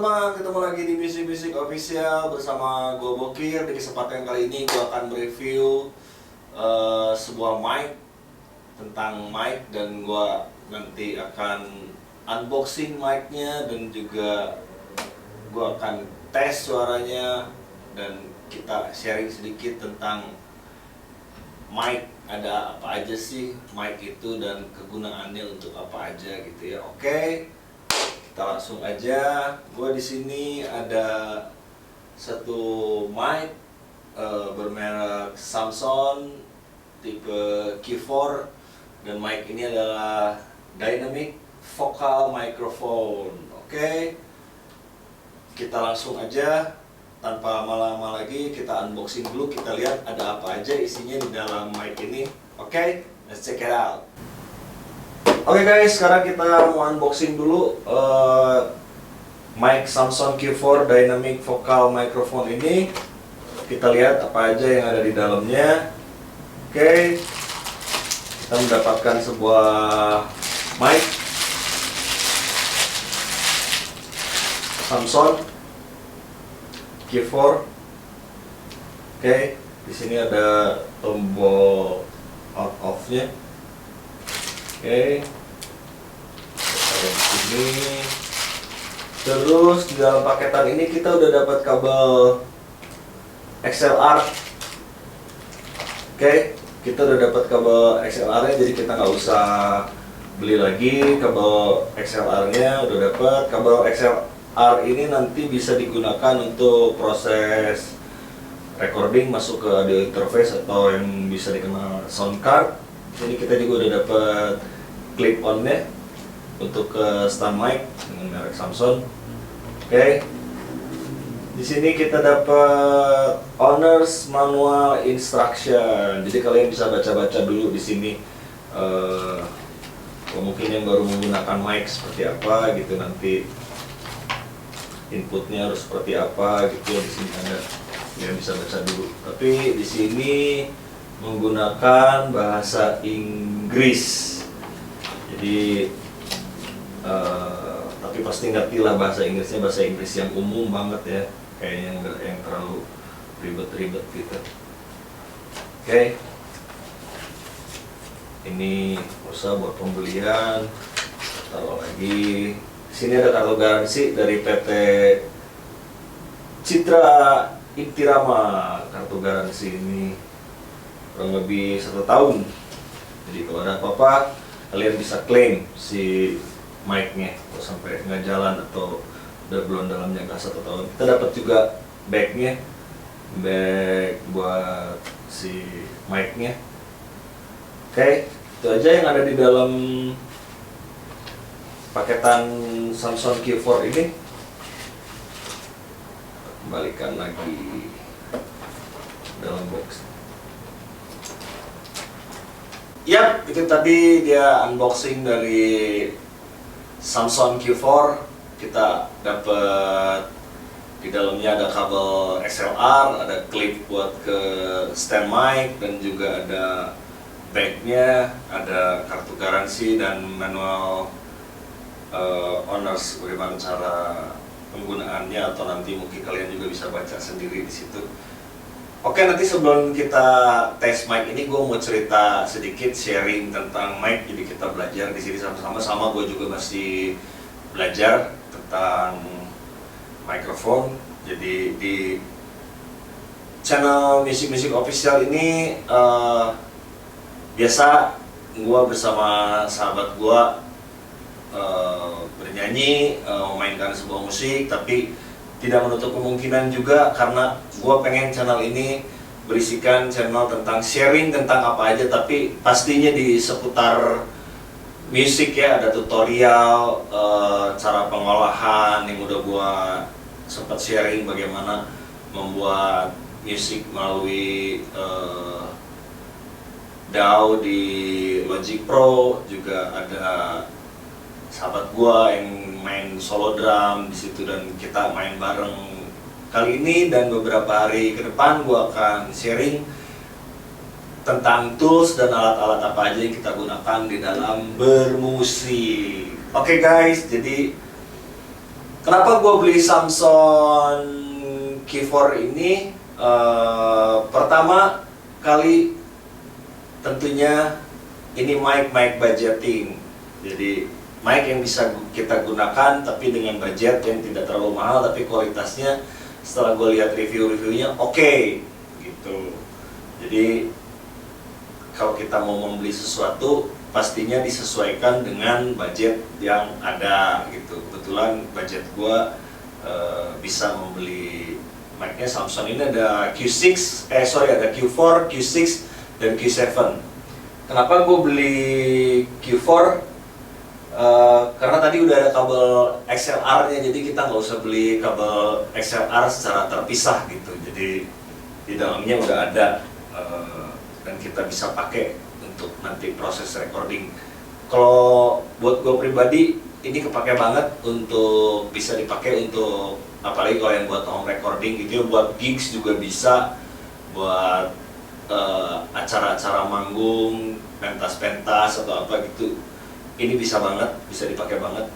teman-teman, ketemu lagi di Music Music Official bersama gue Bokir. Di kesempatan kali ini gue akan mereview sebuah mic, tentang mic, dan gue nanti akan unboxing mic-nya dan juga gue akan tes suaranya dan kita sharing sedikit tentang mic, ada apa aja sih mic itu dan kegunaannya untuk apa aja gitu ya. Oke. Kita langsung aja. Gue di sini ada satu mic bermerek Samson tipe Q4, dan mic ini adalah dynamic vocal microphone. Oke. Kita langsung aja tanpa lama-lama lagi, kita unboxing dulu, kita lihat ada apa aja isinya di dalam mic ini. Oke, let's check it out. Oke guys, sekarang kita mau unboxing dulu mic Samson Q4 Dynamic Vocal Microphone ini. Kita lihat apa aja yang ada di dalamnya. Oke, kita mendapatkan sebuah mic Samson Q4. Oke, di sini ada tombol on off-nya. Oke, di sini. Terus di dalam paketan ini kita udah dapat kabel XLR. Oke, kita udah dapat kabel XLR-nya, jadi kita nggak usah beli lagi kabel XLR-nya. Udah dapat kabel XLR ini, nanti bisa digunakan untuk proses recording masuk ke audio interface atau yang bisa dikenal sound card. Jadi kita juga udah dapat clip on-nya untuk ke stand mic dengan merek Samson. Oke. Di sini kita dapat owner's manual instruction. Jadi kalian bisa baca-baca dulu di sini. Mungkin yang baru menggunakan mic seperti apa gitu, nanti inputnya harus seperti apa gitu. Di sini ada, ya bisa baca dulu. Tapi di sini menggunakan bahasa Inggris, jadi tapi pasti ngerti lah bahasa Inggrisnya, bahasa Inggris yang umum banget ya, kayaknya nggak yang terlalu ribet-ribet gitu. Oke, ini pulsa buat pembelian, taruh lagi. Di sini ada kartu garansi dari PT Citra Intirama. Kartu garansi ini kurang lebih 1 tahun, jadi kalau ada apa-apa kalian bisa klaim si mic-nya kalau sampai nggak jalan atau udah belum dalam jangka 1 tahun. Kita dapat juga bag-nya, bag buat si mic-nya. Oke, itu aja yang ada di dalam paketan Samson Q4 ini. Kembalikan lagi dalam box. Yap, itu tadi dia unboxing dari Samson Q4. Kita dapat di dalamnya ada kabel XLR, ada clip buat ke stand mic, dan juga ada bagnya, ada kartu garansi dan manual owners, bagaimana cara penggunaannya, atau nanti mungkin kalian juga bisa baca sendiri di situ. Oke, nanti sebelum kita tes mic ini, gue mau cerita sedikit, sharing tentang mic. Jadi kita belajar di sini sama-sama. Gue juga masih belajar tentang mikrofon. Jadi di channel Music Music Official ini biasa gue bersama sahabat gue bernyanyi, memainkan sebuah musik, tapi tidak menutup kemungkinan juga karena gue pengen channel ini berisikan channel tentang sharing tentang apa aja, tapi pastinya di seputar musik ya. Ada tutorial, cara pengolahan yang udah gue sempat sharing, bagaimana membuat musik melalui DAW di Logic Pro. Juga ada sahabat gua yang main solo drum di situ, dan kita main bareng kali ini. Dan beberapa hari ke depan gua akan sharing tentang tools dan alat-alat apa aja yang kita gunakan di dalam bermusik. Oke guys, jadi Kenapa gue beli Samson Q4 ini? Pertama kali tentunya ini mic budgeting. Jadi mic yang bisa kita gunakan tapi dengan budget yang tidak terlalu mahal, tapi kualitasnya setelah gue lihat review-reviewnya oke, gitu. Jadi kalau kita mau membeli sesuatu pastinya disesuaikan dengan budget yang ada, gitu. Kebetulan budget gua bisa membeli mic-nya Samson ini, ada ada Q4, Q6 dan Q7. Kenapa gue beli Q4? Karena tadi udah ada kabel XLR-nya, jadi kita nggak usah beli kabel XLR secara terpisah, gitu. Jadi di dalamnya udah ada, dan kita bisa pakai untuk nanti proses recording. Kalau buat gue pribadi ini kepake banget, untuk bisa dipakai untuk apalagi kalau yang buat home recording gitu ya, buat gigs juga bisa, buat acara-acara manggung, pentas-pentas atau apa gitu. Ini bisa banget, bisa dipakai banget.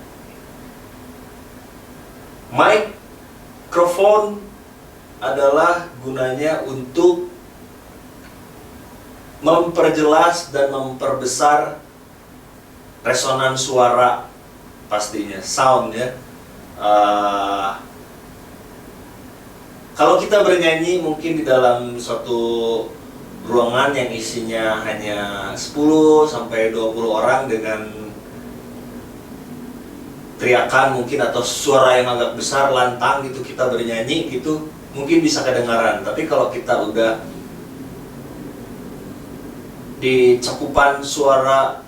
Microphone adalah gunanya untuk memperjelas dan memperbesar resonan suara, pastinya sound ya. Kalau kita bernyanyi mungkin di dalam suatu ruangan yang isinya hanya 10 sampai 20 orang dengan teriakan mungkin atau suara yang agak besar, lantang gitu, kita bernyanyi gitu, mungkin bisa kedengaran. Tapi kalau kita udah di cakupan suara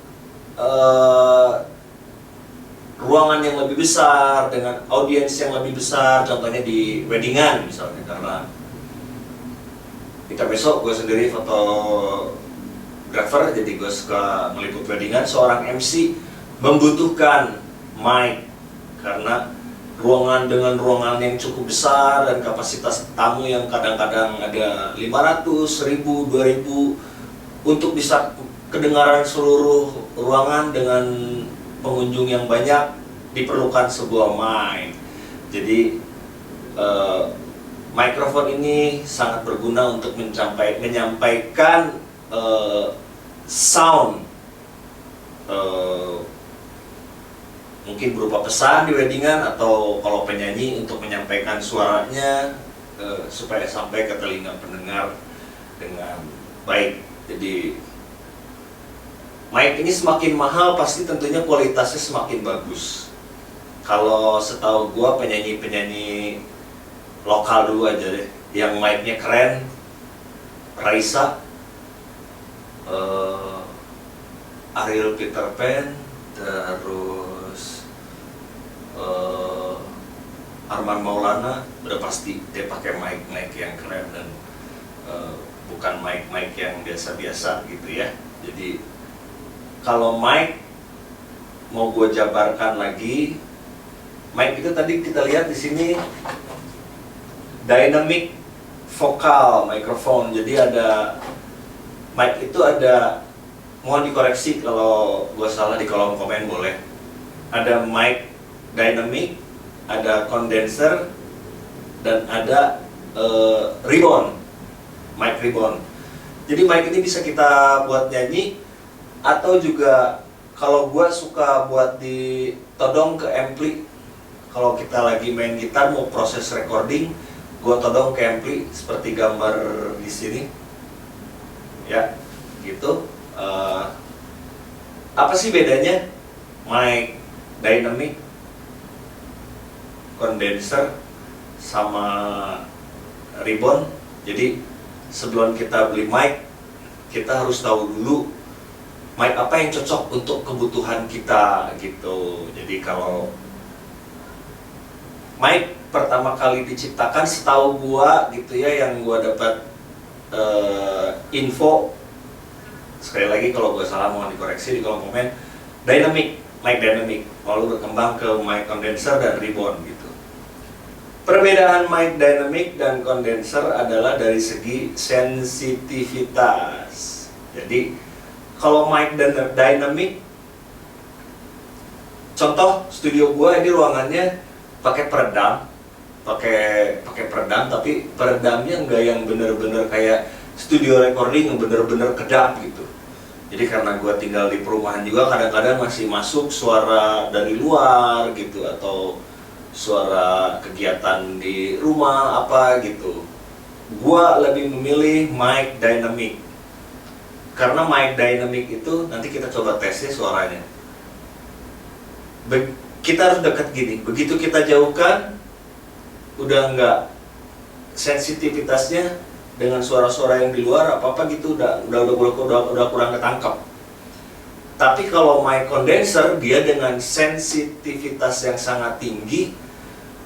ruangan yang lebih besar dengan audiens yang lebih besar, contohnya di weddingan misalnya, karena kita besok gue sendiri fotografer, jadi gue suka meliput weddingan. Seorang MC membutuhkan mic karena ruangan dengan ruangan yang cukup besar dan kapasitas tamu yang kadang-kadang ada 500, 1000, 2000, untuk bisa kedengaran seluruh ruangan dengan pengunjung yang banyak diperlukan sebuah mic. Jadi mikrofon ini sangat berguna untuk menyampaikan sound, mungkin berupa pesan di weddingan, atau kalau penyanyi untuk menyampaikan suaranya supaya sampai ke telinga pendengar dengan baik. Jadi mic ini semakin mahal, pasti tentunya kualitasnya semakin bagus. Kalau setahu gua penyanyi-penyanyi lokal dulu aja deh, yang mic-nya keren, Raisa, Ariel Peter Pan, terus Arman Maulana, udah pasti dia pakai mic yang keren dan bukan mic yang biasa-biasa gitu ya. Jadi kalau mic mau gue jabarkan lagi, mic itu tadi kita lihat di sini dynamic vokal microphone. Jadi ada mic itu ada, mohon dikoreksi kalau gue salah di kolom komen boleh. Ada mic dynamic, ada condenser, dan ada ribbon. Mic ribbon. Jadi mic ini bisa kita buat nyanyi, atau juga kalau gue suka buat ditodong ke ampli. Kalau kita lagi main gitar mau proses recording, gue todong ke ampli seperti gambar di sini. Ya, gitu. Apa sih bedanya mic dynamic, condenser, sama ribbon? Jadi sebelum kita beli mic, kita harus tahu dulu mic apa yang cocok untuk kebutuhan kita, gitu. Jadi kalau mic pertama kali diciptakan, setahu gua gitu ya, yang gua dapat info, sekali lagi kalau gua salah mohon dikoreksi di kolom komen, mic dynamic, lalu berkembang ke mic condenser dan ribbon gitu. Perbedaan mic dynamic dan condenser adalah dari segi sensitivitas. Jadi kalau mic dynamic, contoh studio gua ini ruangannya pakai peredam, pakai peredam, tapi peredamnya nggak yang bener-bener kayak studio recording yang bener-bener kedap gitu. Jadi karena gue tinggal di perumahan juga, kadang-kadang masih masuk suara dari luar gitu, atau suara kegiatan di rumah apa gitu. Gue lebih memilih mic dynamic, karena mic dynamic itu nanti kita coba tesnya suaranya. Kita harus dekat gini, begitu kita jauhkan udah nggak, sensitivitasnya dengan suara-suara yang di luar apa-apa gitu udah kurang ketangkap. Tapi kalau mic condenser, dia dengan sensitivitas yang sangat tinggi,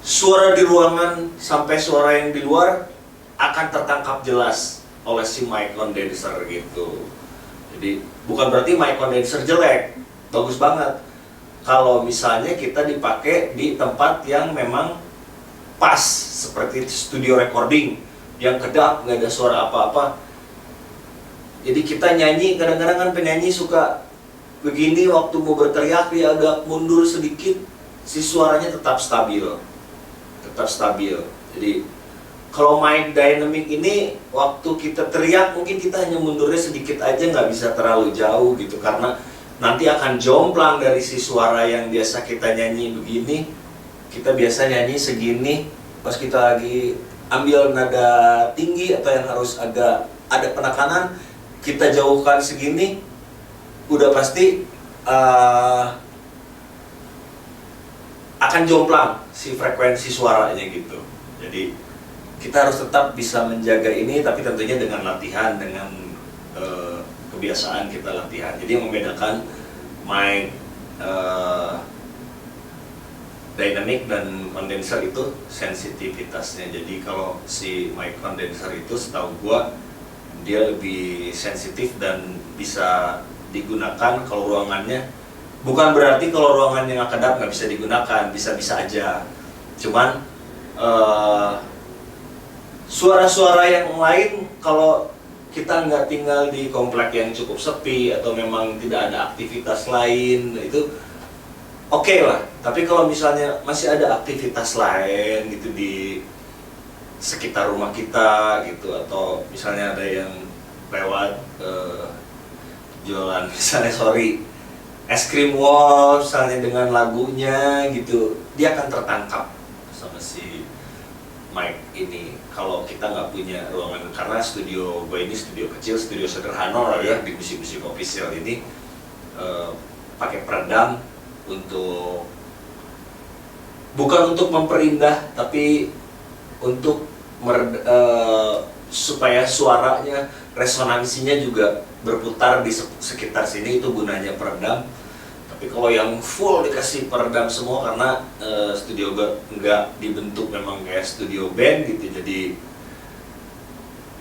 suara di ruangan sampai suara yang di luar akan tertangkap jelas oleh si mic condenser gitu. Jadi bukan berarti mic condenser jelek, bagus banget kalau misalnya kita dipakai di tempat yang memang pas, seperti studio recording yang kedap, nggak ada suara apa-apa. Jadi kita nyanyi, kadang-kadang kan penyanyi suka begini, waktu mau berteriak dia agak mundur sedikit, si suaranya tetap stabil. Jadi kalau mic dynamic ini, waktu kita teriak mungkin kita hanya mundurnya sedikit aja, nggak bisa terlalu jauh gitu, karena nanti akan jomplang dari si suara yang biasa kita nyanyi begini. Kita biasa nyanyi segini, pas kita lagi ambil nada tinggi atau yang harus agak ada penekanan, kita jauhkan segini, udah pasti akan jomplang si frekuensi suaranya gitu. Jadi kita harus tetap bisa menjaga ini, tapi tentunya dengan latihan, dengan kebiasaan kita latihan. Jadi yang membedakan mic dynamic dan condenser itu sensitivitasnya. Jadi kalau si mic condenser itu setahu gua dia lebih sensitif dan bisa digunakan kalau ruangannya, bukan berarti kalau ruangannya nggak kedap nggak bisa digunakan, bisa-bisa aja. Cuman suara-suara yang lain, kalau kita nggak tinggal di komplek yang cukup sepi atau memang tidak ada aktivitas lain, itu oke lah. Tapi kalau misalnya masih ada aktivitas lain gitu di sekitar rumah kita gitu, atau misalnya ada yang lewat jualan misalnya es krim wall misalnya dengan lagunya gitu, dia akan tertangkap sama si mic ini. Kalau kita nggak punya ruangan, karena studio gue ini studio kecil, studio sederhana lah ya, di musik-musik official ini pakai peredam untuk, bukan untuk memperindah, tapi untuk supaya suaranya, resonansinya juga berputar di sekitar sini, itu gunanya peredam. Tapi kalau yang full dikasih peredam semua, karena studio gue nggak dibentuk memang kayak studio band gitu, jadi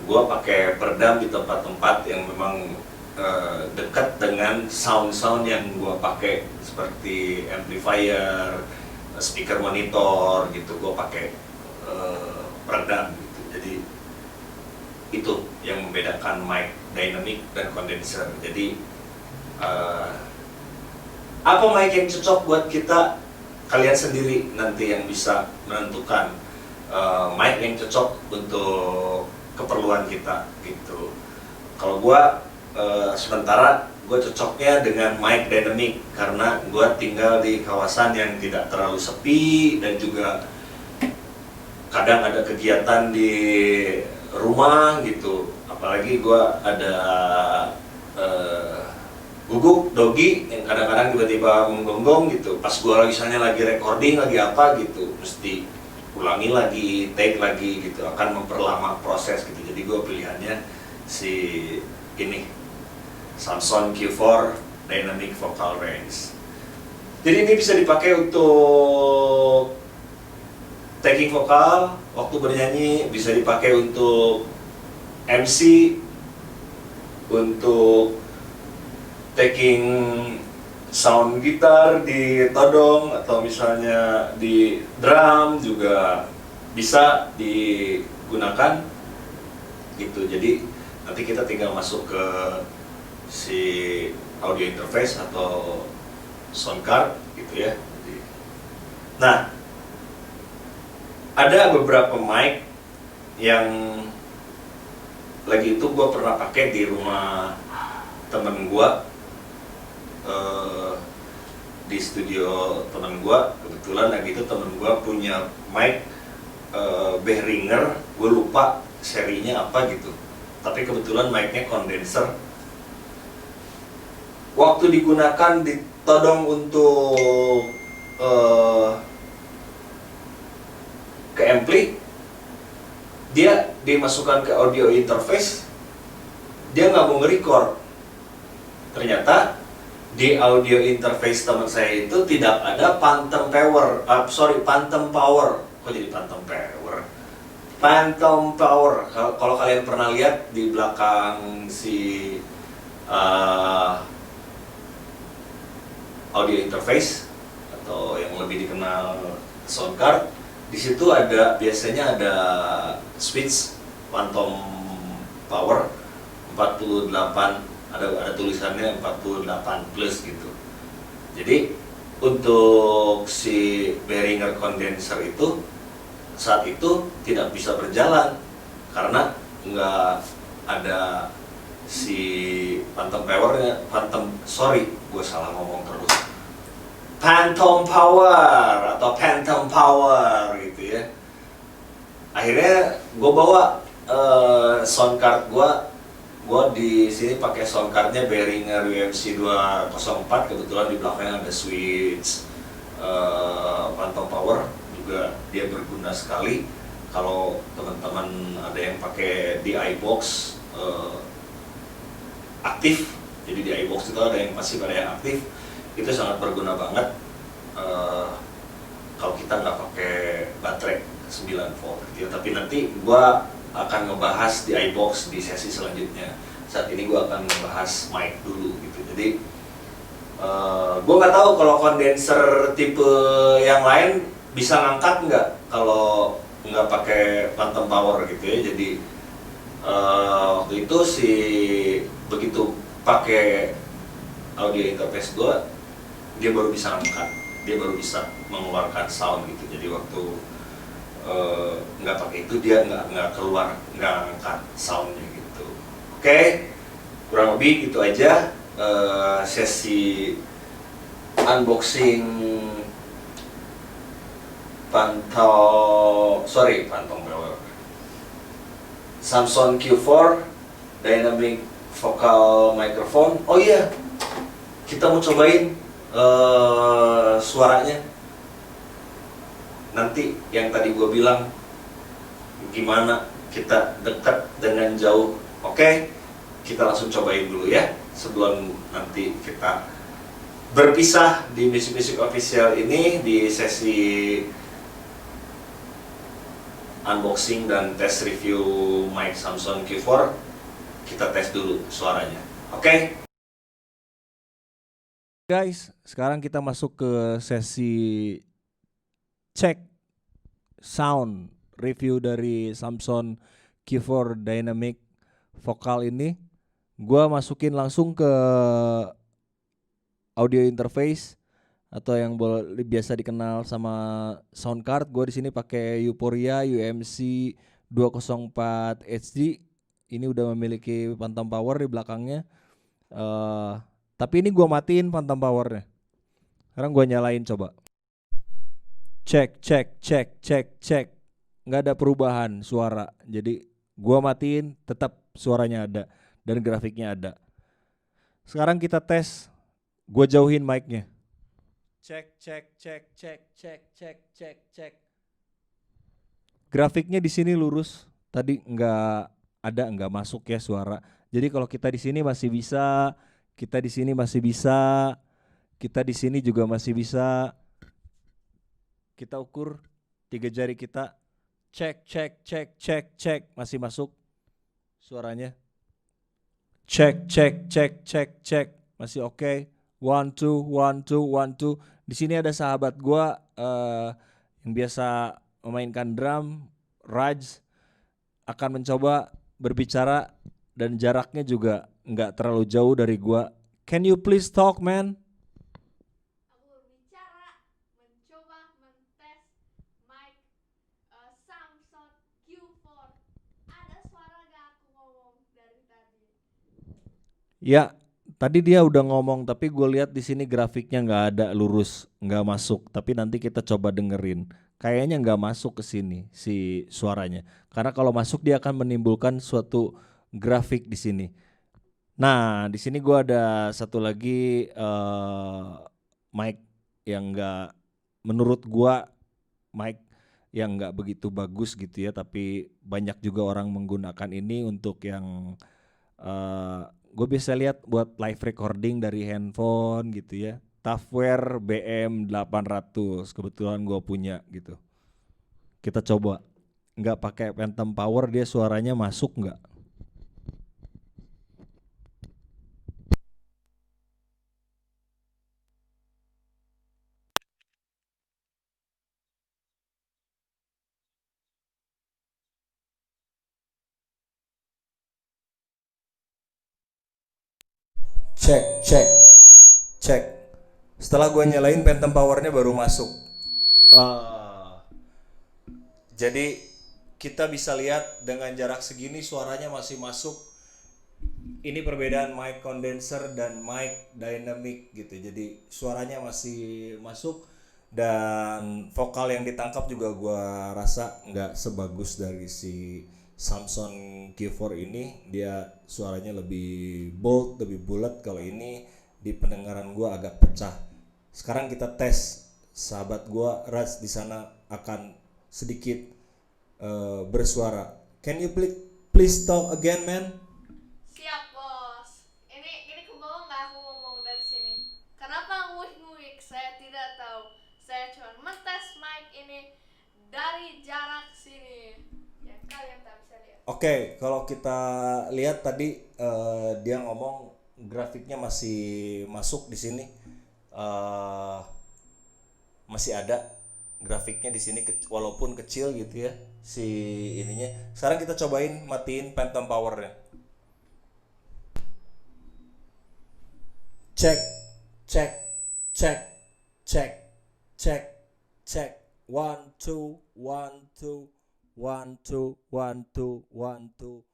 gue pakai peredam di tempat-tempat yang memang dekat dengan sound-sound yang gue pakai, seperti amplifier, speaker monitor gitu, gue pakai peredam gitu. Jadi itu yang membedakan mic dynamic dan condenser. Jadi apa mic yang cocok buat kita, kalian sendiri nanti yang bisa menentukan mic yang cocok untuk keperluan kita gitu. Kalau gua sementara gue cocoknya dengan mic dynamic, karena gue tinggal di kawasan yang tidak terlalu sepi, dan juga kadang ada kegiatan di rumah gitu. Apalagi gue ada guguk dogi yang kadang-kadang tiba-tiba menggonggong gitu. Pas gue misalnya lagi recording, lagi apa gitu, mesti ulangi lagi, take lagi gitu, akan memperlama proses gitu. Jadi gue pilihannya si ini, Samson Q4 Dynamic Vocal Range. Jadi ini bisa dipakai untuk taking vokal waktu bernyanyi, bisa dipakai untuk MC, untuk taking sound gitar di todong, atau misalnya di drum juga bisa digunakan gitu. Jadi nanti kita tinggal masuk ke si audio interface atau sound card gitu ya. Nah, Ada beberapa mic yang lagi itu gue pernah pakai di rumah temen gue, di studio temen gue. Kebetulan lagi itu temen gue punya mic Behringer, gue lupa serinya apa gitu, tapi kebetulan mic-nya kondenser. Waktu digunakan ditodong untuk ke ampli, dia dimasukkan ke audio interface, dia nggak mau nge-record. Ternyata di audio interface teman saya itu tidak ada phantom power, phantom power. Kok jadi phantom power? Phantom power. Kalau kalian pernah lihat di belakang si audio interface atau yang lebih dikenal sound card, di situ biasanya ada switch phantom power 48, ada tulisannya 48 plus gitu. Jadi untuk si Behringer condenser itu saat itu tidak bisa berjalan karena nggak ada si phantom powernya, gue salah ngomong terus, phantom power atau phantom power gitu ya. Akhirnya gue bawa sound card gue di sini pakai sound cardnya Behringer UMC 204, kebetulan di belakangnya ada switch phantom power juga, dia berguna sekali kalau teman-teman ada yang pakai di iBox aktif. Jadi di iBox itu ada yang pasif, ada yang aktif. Itu sangat berguna banget kalau kita nggak pakai baterai 9 volt gitu ya. Tapi nanti gua akan ngebahas di iBox di sesi selanjutnya. Saat ini gua akan ngebahas mic dulu gitu. Jadi gua nggak tahu kalau kondenser tipe yang lain bisa ngangkat nggak kalau nggak pakai phantom power gitu ya. Jadi waktu itu begitu pakai audio interface gue, dia baru bisa angkat, dia baru bisa mengeluarkan sound gitu. Jadi waktu nggak pakai itu dia nggak keluar, nggak angkat soundnya gitu. Oke, kurang lebih gitu aja sesi unboxing Phantom power Samson Q4 Dynamic Vocal Microphone. Oh iya, kita mau cobain suaranya. Nanti yang tadi gue bilang gimana kita dekat dengan jauh. Oke, kita langsung cobain dulu ya sebelum nanti kita berpisah di Music Music Official ini di sesi unboxing dan tes review mic Samson Q4. Kita tes dulu suaranya. Oke? Guys, sekarang kita masuk ke sesi cek sound review dari Samson Q4 Dynamic Vocal ini. Gua masukin langsung ke audio interface atau yang biasa dikenal sama sound card. Gue di sini pakai Euphoria UMC 204 HD. Ini udah memiliki phantom power di belakangnya. Tapi ini gue matiin phantom powernya. Sekarang gue nyalain coba. Cek. Nggak ada perubahan suara. Jadi gue matiin, tetap suaranya ada dan grafiknya ada. Sekarang kita tes. Gue jauhin mic-nya. Cek. Grafiknya di sini lurus. Tadi nggak masuk ya suara. Jadi kalau kita di sini masih bisa, kita di sini masih bisa, kita di sini juga masih bisa. Kita ukur 3 jari kita. Cek, masih masuk suaranya. Cek, masih oke. 1 2. Di sini ada sahabat gua yang biasa memainkan drum, Raj, akan mencoba berbicara dan jaraknya juga nggak terlalu jauh dari gua. Can you please talk, man? Aku berbicara, mencoba, mentes mic Ya, tadi dia udah ngomong tapi gue lihat di sini grafiknya nggak ada lurus, nggak masuk. Tapi nanti kita coba dengerin. Kayaknya nggak masuk ke sini si suaranya. Karena kalau masuk dia akan menimbulkan suatu grafik di sini. Nah, di sini gue ada satu lagi mic yang nggak, menurut gua mic yang nggak begitu bagus gitu ya, tapi banyak juga orang menggunakan ini untuk yang eh gue bisa lihat buat live recording dari handphone gitu ya. Tafware BM 800 kebetulan gue punya gitu. Kita coba, nggak pakai Phantom Power dia suaranya masuk nggak? Cek, cek, cek. Setelah gue nyalain Phantom Powernya baru masuk. Ah, jadi kita bisa lihat dengan jarak segini suaranya masih masuk. Ini perbedaan mic condenser dan mic dynamic gitu. Jadi suaranya masih masuk dan vokal yang ditangkap juga gua rasa nggak sebagus dari si Samsung Q4 ini. Dia suaranya lebih bold, lebih bulat. Kalau ini di pendengaran gua agak pecah. Sekarang kita tes. Sahabat gua Raj di sana akan sedikit bersuara. Can you please talk again, man? Siap bos. Ini ke bawah nggak aku ngomong dari sini. Kenapa nguik-nguik? Saya tidak tahu. Saya cuma mentes mic ini dari jarak sini. Ya kalian tak bisa lihat. Oke, kalau kita lihat tadi dia ngomong grafiknya masih masuk di sini. Eh, Masih ada grafiknya di sini walaupun kecil gitu ya si ininya. Sekarang kita cobain matiin Phantom Powernya. Cek, cek, cek, cek, cek, cek. One two, one two, one two, one two, one two,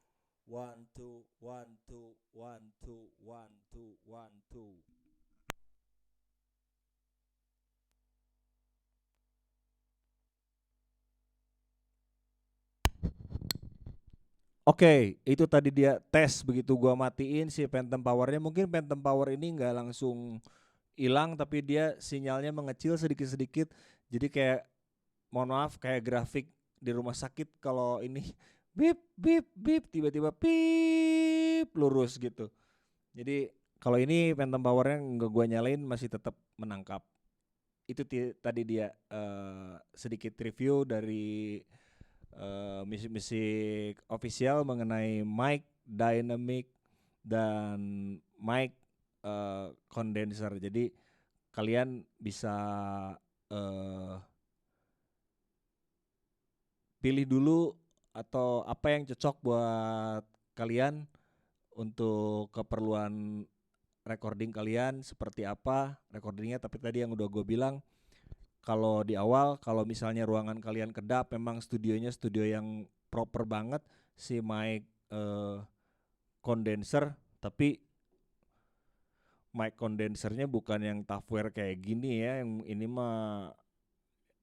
one two, one two, one two, one two, one two. Oke, itu tadi dia tes begitu gua matiin si Phantom Powernya. Mungkin Phantom Power ini nggak langsung hilang tapi dia sinyalnya mengecil sedikit-sedikit. Jadi kayak, mohon maaf, kayak grafik di rumah sakit kalau ini bip bip bip tiba-tiba pip lurus gitu. Jadi kalau ini Phantom Powernya nggak gua nyalain masih tetap menangkap. Itu tadi dia sedikit review dari musik-musik official mengenai mic dynamic dan mic condenser. Jadi kalian bisa uh, pilih dulu atau apa yang cocok buat kalian untuk keperluan recording kalian, seperti apa recordingnya. Tapi tadi yang udah gue bilang, kalau di awal kalau misalnya ruangan kalian kedap, memang studionya studio yang proper banget, si mic condenser, tapi mic condensernya bukan yang Tafware kayak gini ya. Yang ini mah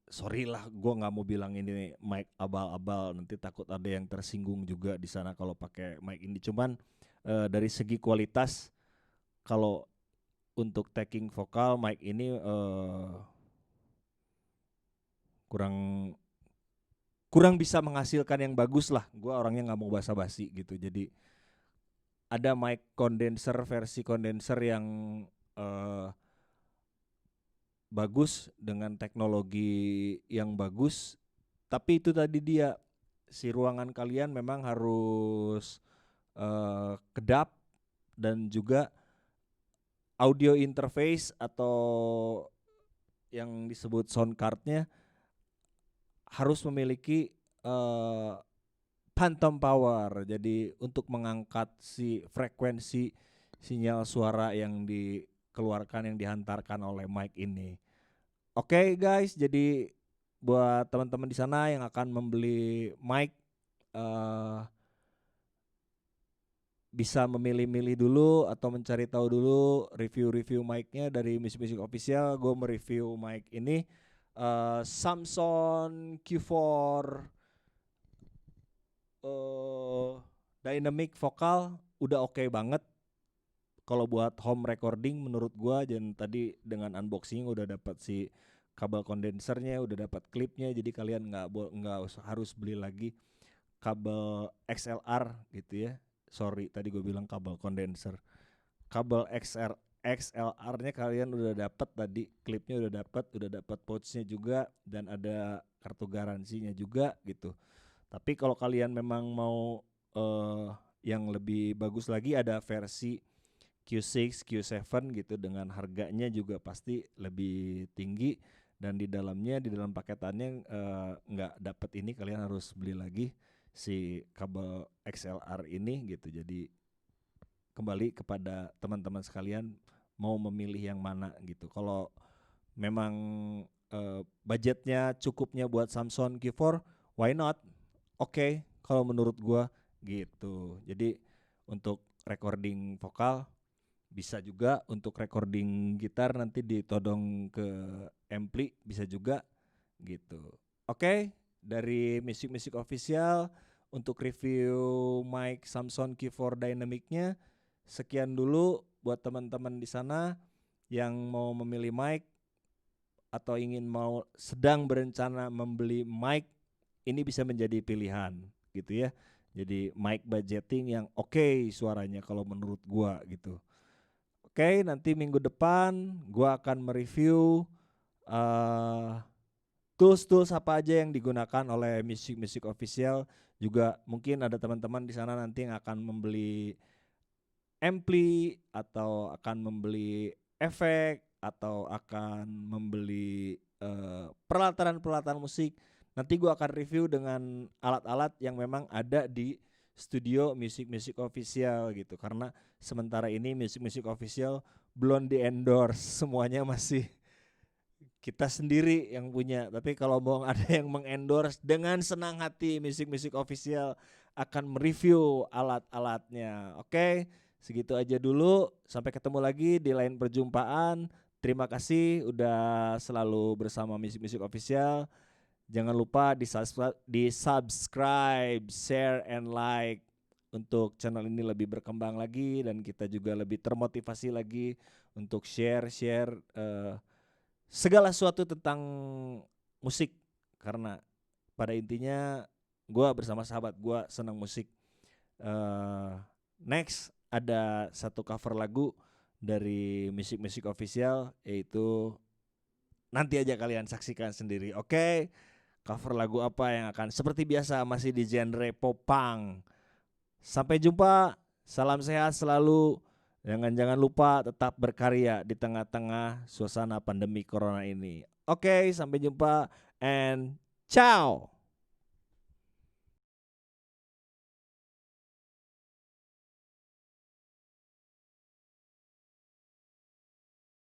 sorry lah, gue nggak mau bilang ini mic abal-abal, nanti takut ada yang tersinggung juga di sana kalau pakai mic ini. Cuman dari segi kualitas, kalau untuk tagging vokal mic ini kurang kurang bisa menghasilkan yang bagus lah. Gue orangnya nggak mau basa-basi gitu. Jadi ada mic condenser, versi condenser yang uh, bagus dengan teknologi yang bagus. Tapi itu tadi dia, si ruangan kalian memang harus kedap, dan juga audio interface atau yang disebut sound cardnya harus memiliki phantom power. Jadi untuk mengangkat si frekuensi sinyal suara yang dikeluarkan, yang dihantarkan oleh mic ini. Oke guys, jadi buat teman-teman di sana yang akan membeli mic, bisa memilih-milih dulu atau mencari tahu dulu review-review mic-nya dari Music Music Official. Gue mereview mic ini Samson Q4 Dynamic Vocal udah oke banget kalau buat home recording menurut gua. Dan tadi dengan unboxing udah dapat si kabel kondensernya, udah dapat klipnya, jadi kalian nggak harus beli lagi kabel XLR gitu ya. Sorry tadi gue bilang kabel kondenser. Kabel XLR-nya kalian udah dapat tadi, klipnya udah dapat pouch-nya juga, dan ada kartu garansinya juga gitu. Tapi kalau kalian memang mau yang lebih bagus lagi, ada versi Q6, Q7 gitu, dengan harganya juga pasti lebih tinggi, dan di dalam paketannya nggak dapat ini, kalian harus beli lagi si kabel XLR ini gitu. Jadi kembali kepada teman-teman sekalian mau memilih yang mana gitu. Kalau memang budgetnya cukupnya buat Samson Q4, why not? Oke, kalau menurut gua gitu. Jadi untuk recording vokal bisa juga, untuk recording gitar nanti ditodong ke ampli bisa juga gitu. Oke, dari Music Music Official untuk review mic Samson Q4 Dynamic-nya sekian dulu. Buat teman-teman di sana yang mau memilih mic atau sedang berencana membeli mic, ini bisa menjadi pilihan gitu ya. Jadi mic budgeting yang oke suaranya kalau menurut gua gitu. Oke, nanti minggu depan gua akan mereview tools apa aja yang digunakan oleh Music Music Official. Juga mungkin ada teman-teman di sana nanti yang akan membeli ampli atau akan membeli efek atau akan membeli peralatan musik. Nanti gue akan review dengan alat-alat yang memang ada di studio Music Music Official gitu. Karena sementara ini Music Music Official belum di-endorse, semuanya masih kita sendiri yang punya. Tapi kalau mau ada yang mengendorse, dengan senang hati Music Music Official akan mereview alat-alatnya. Oke, segitu aja dulu. Sampai ketemu lagi di lain perjumpaan. Terima kasih udah selalu bersama Music Music Official. Jangan lupa di subscribe, share, and like untuk channel ini lebih berkembang lagi, dan kita juga lebih termotivasi lagi untuk share segala sesuatu tentang musik. Karena pada intinya gue bersama sahabat gue senang musik. Next ada satu cover lagu dari Music Music Official, yaitu nanti aja kalian saksikan sendiri. Oke, cover lagu apa yang akan, seperti biasa masih di genre pop punk. Sampai jumpa, salam sehat selalu. Jangan lupa tetap berkarya di tengah-tengah suasana pandemi corona ini. Oke, sampai jumpa and ciao.